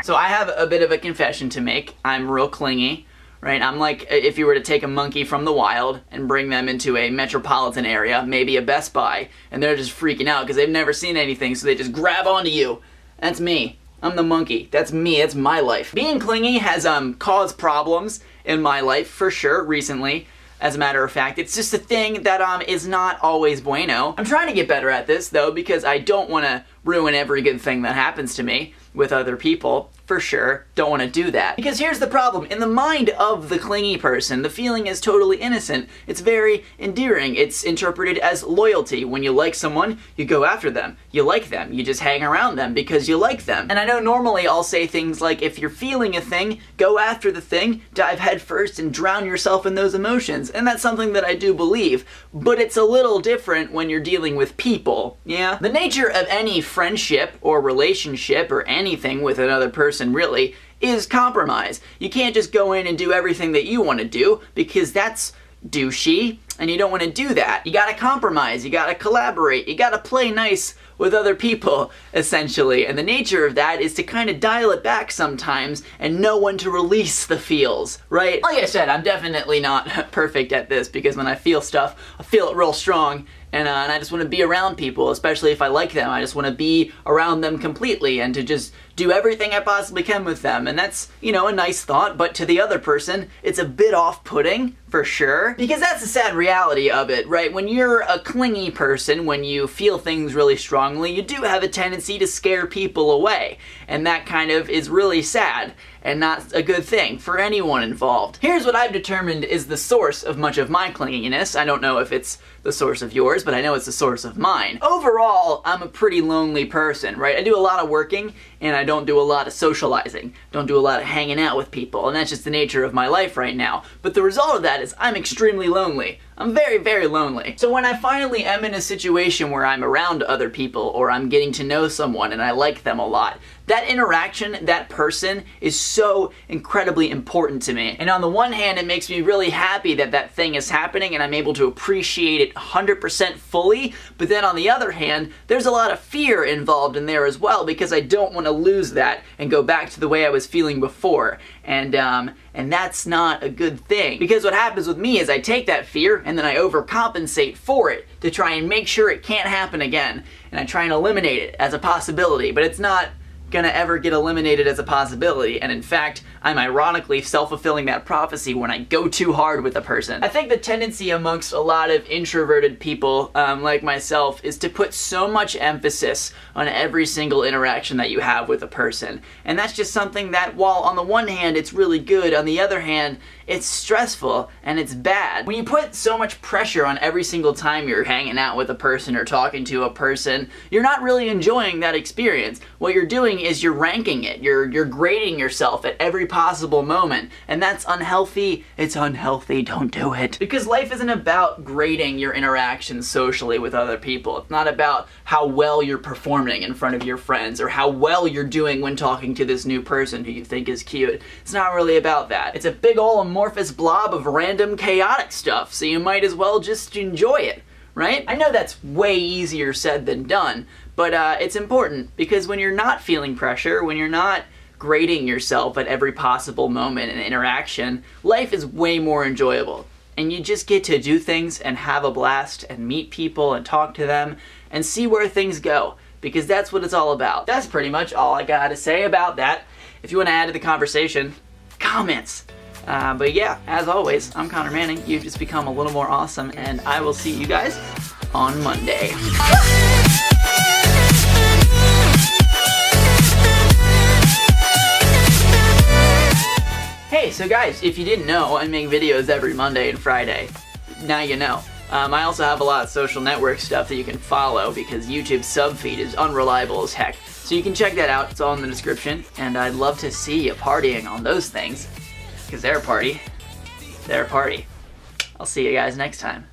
So I have a bit of a confession to make. I'm real clingy, right? I'm like if you were to take a monkey from the wild and bring them into a metropolitan area, maybe a Best Buy, and they're just freaking out because they've never seen anything, so they just grab onto you. That's me. I'm the monkey. That's me. That's my life. Being clingy has caused problems in my life for sure recently. As a matter of fact, it's just a thing that is not always bueno. I'm trying to get better at this though, because I don't want to ruin every good thing that happens to me with other people. For sure, don't want to do that. Because here's the problem. In the mind of the clingy person, the feeling is totally innocent. It's very endearing. It's interpreted as loyalty. When you like someone, you go after them. You like them. You just hang around them because you like them. And I know normally I'll say things like, if you're feeling a thing, go after the thing, dive head first and drown yourself in those emotions. And that's something that I do believe. But it's a little different when you're dealing with people, yeah? The nature of any friendship or relationship or anything with another person really is compromise. You can't just go in and do everything that you want to do because that's douchey and you don't want to do that. You gotta compromise, you gotta collaborate, you gotta play nice with other people, essentially. And the nature of that is to kind of dial it back sometimes and know when to release the feels, right? Like I said, I'm definitely not perfect at this because when I feel stuff, I feel it real strong. And I just want to be around people, especially if I like them. I just want to be around them completely and to just do everything I possibly can with them. And that's, you know, a nice thought, but to the other person, it's a bit off-putting, for sure. Because that's the sad reality of it, right? When you're a clingy person, when you feel things really strongly, you do have a tendency to scare people away. And that kind of is really sad and not a good thing for anyone involved. Here's what I've determined is the source of much of my clinginess. I don't know if it's the source of yours, but I know it's the source of mine. Overall, I'm a pretty lonely person, right? I do a lot of working, and I don't do a lot of socializing. Don't do a lot of hanging out with people, and that's just the nature of my life right now. But the result of that is I'm extremely lonely. I'm very, very lonely. So when I finally am in a situation where I'm around other people, or I'm getting to know someone and I like them a lot, that interaction, that person, is so incredibly important to me. And on the one hand, it makes me really happy that that thing is happening and I'm able to appreciate it 100% fully, but then on the other hand, there's a lot of fear involved in there as well because I don't want to lose that and go back to the way I was feeling before. And that's not a good thing. Because what happens with me is I take that fear and then I overcompensate for it to try and make sure it can't happen again. And I try and eliminate it as a possibility, but it's not gonna ever get eliminated as a possibility, and in fact, I'm ironically self-fulfilling that prophecy when I go too hard with a person. I think the tendency amongst a lot of introverted people, like myself, is to put so much emphasis on every single interaction that you have with a person, and that's just something that, while on the one hand it's really good, on the other hand, it's stressful and it's bad. When you put so much pressure on every single time you're hanging out with a person or talking to a person, you're not really enjoying that experience. What you're doing is you're ranking it. You're grading yourself at every possible moment, and that's unhealthy. It's unhealthy. Don't do it. Because life isn't about grading your interactions socially with other people. It's not about how well you're performing in front of your friends or how well you're doing when talking to this new person who you think is cute. It's not really about that. It's a big ol' amorphous blob of random chaotic stuff, so you might as well just enjoy it, right? I know that's way easier said than done, but it's important because when you're not feeling pressure, when you're not grading yourself at every possible moment and interaction, life is way more enjoyable. And you just get to do things and have a blast and meet people and talk to them and see where things go, because that's what it's all about. That's pretty much all I gotta say about that. If you want to add to the conversation, comments. But yeah, as always, I'm Connor Manning. You've just become a little more awesome, and I will see you guys on Monday. Hey, so guys, if you didn't know, I make videos every Monday and Friday. Now you know. I also have a lot of social network stuff that you can follow because YouTube's sub feed is unreliable as heck. So you can check that out, it's all in the description, and I'd love to see you partying on those things. Because they're a party. They're a party. I'll see you guys next time.